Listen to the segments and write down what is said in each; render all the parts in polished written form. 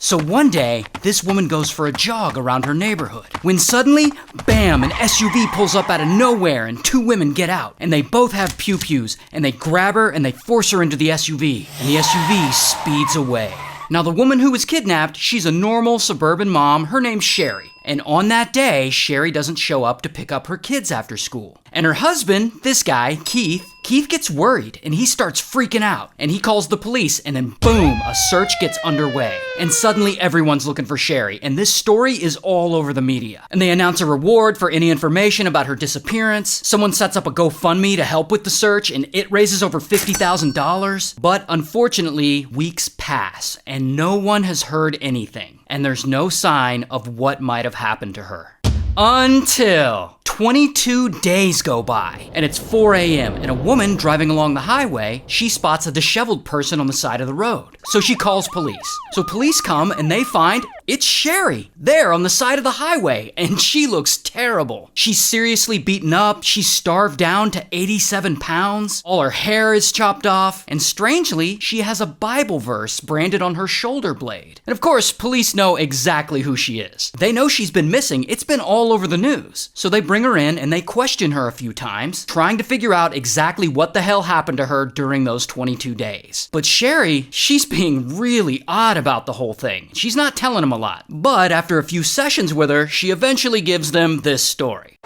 So one day, this woman goes for a jog around her neighborhood, when suddenly, bam, an SUV pulls up out of nowhere and two women get out, and they both have pew-pews, and they grab her and they force her into the SUV, and the SUV speeds away. Now the woman who was kidnapped, she's a normal suburban mom, her name's Sherri. And on that day, Sherri doesn't show up to pick up her kids after school. And her husband, this guy, Keith gets worried and he starts freaking out. And he calls the police and then boom, a search gets underway. And suddenly everyone's looking for Sherri. And this story is all over the media. And they announce a reward for any information about her disappearance. Someone sets up a GoFundMe to help with the search and it raises over $50,000. But unfortunately, weeks pass and no one has heard anything. And there's no sign of what might have happened to her. Until 22 days go by, and it's 4 a.m., and a woman driving along the highway, she spots a disheveled person on the side of the road. So she calls police. So police come, and they find it's Sherri there on the side of the highway, and she looks terrible. She's seriously beaten up, she's starved down to 87 pounds, all her hair is chopped off, and strangely, she has a Bible verse branded on her shoulder blade. And of course, police know exactly who she is. They know she's been missing, it's been all over the news. So they bring her in and they question her a few times, trying to figure out exactly what the hell happened to her during those 22 days. But Sherri, she's being really odd about the whole thing. She's not telling them a lot. But after a few sessions with her, she eventually gives them this story.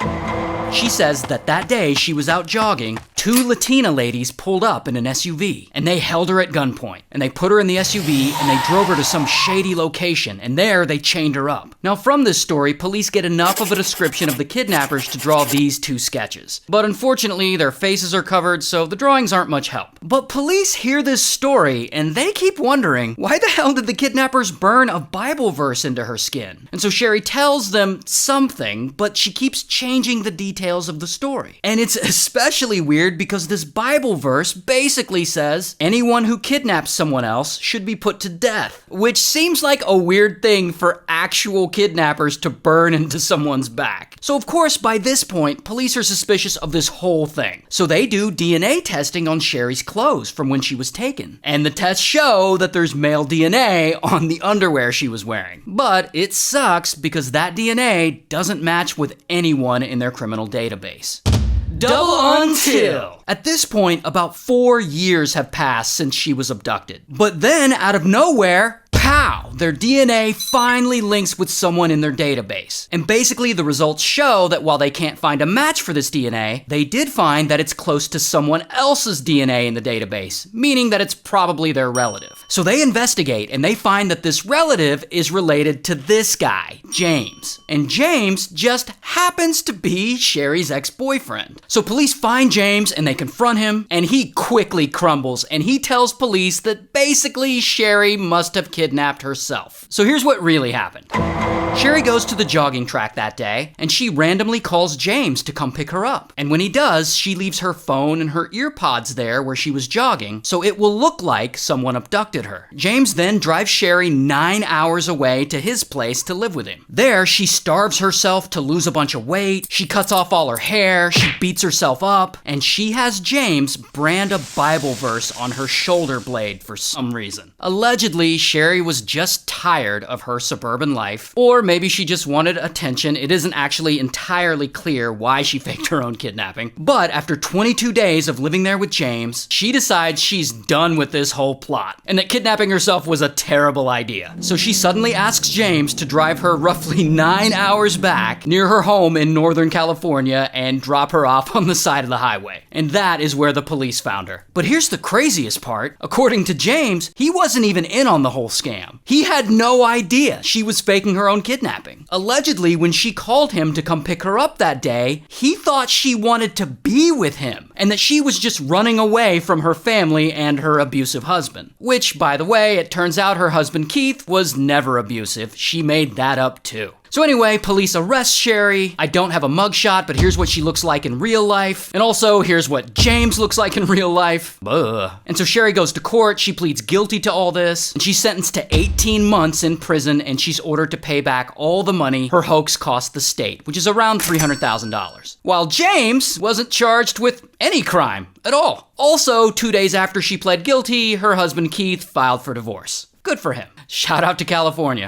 She says that day she was out jogging, two Latina ladies pulled up in an SUV, and they held her at gunpoint, and they put her in the SUV, and they drove her to some shady location, and there they chained her up. Now from this story, police get enough of a description of the kidnappers to draw these two sketches. But unfortunately, their faces are covered, so the drawings aren't much help. But police hear this story, and they keep wondering, why the hell did the kidnappers burn a Bible verse into her skin? And so Sherri tells them something, but she keeps changing the details of the story. And it's especially weird because this Bible verse basically says anyone who kidnaps someone else should be put to death, which seems like a weird thing for actual kidnappers to burn into someone's back. So of course, by this point, police are suspicious of this whole thing. So they do DNA testing on Sherri's clothes from when she was taken. And the tests show that there's male DNA on the underwear she was wearing. But it sucks because that DNA doesn't match with anyone in their criminal database. Double until! At this point, about 4 years have passed since she was abducted. But then, out of nowhere, pow! Their DNA finally links with someone in their database. And basically the results show that while they can't find a match for this DNA, they did find that it's close to someone else's DNA in the database, meaning that it's probably their relative. So they investigate and they find that this relative is related to this guy, James. And James just happens to be Sherri's ex-boyfriend. So police find James and they confront him, and he quickly crumbles and he tells police that basically Sherri must have kidnapped herself. So here's what really happened. Sherri goes to the jogging track that day, and she randomly calls James to come pick her up. And when he does, she leaves her phone and her ear pods there where she was jogging, so it will look like someone abducted her. James then drives Sherri 9 hours away to his place to live with him. There, she starves herself to lose a bunch of weight, she cuts off all her hair, she beats herself up, and she has James brand a Bible verse on her shoulder blade for some reason. Allegedly, Sherri was just tired of her suburban life, or maybe she just wanted attention. It isn't actually entirely clear why she faked her own kidnapping. But after 22 days of living there with James, she decides she's done with this whole plot, and that kidnapping herself was a terrible idea. So she suddenly asks James to drive her roughly 9 hours back near her home in Northern California and drop her off on the side of the highway. And that is where the police found her. But here's the craziest part. According to James, he wasn't even in on the whole scam. He had no idea she was faking her own kidnapping. Allegedly, when she called him to come pick her up that day, he thought she wanted to be with him and that she was just running away from her family and her abusive husband. Which, by the way, it turns out her husband Keith was never abusive. She made that up too. So anyway, police arrest Sherri. I don't have a mugshot, but here's what she looks like in real life. And also, here's what James looks like in real life. Ugh. And so Sherri goes to court, she pleads guilty to all this, and she's sentenced to 18 months in prison, and she's ordered to pay back all the money her hoax cost the state, which is around $300,000. While James wasn't charged with any crime at all. Also, 2 days after she pled guilty, her husband Keith filed for divorce. Good for him. Shout out to California.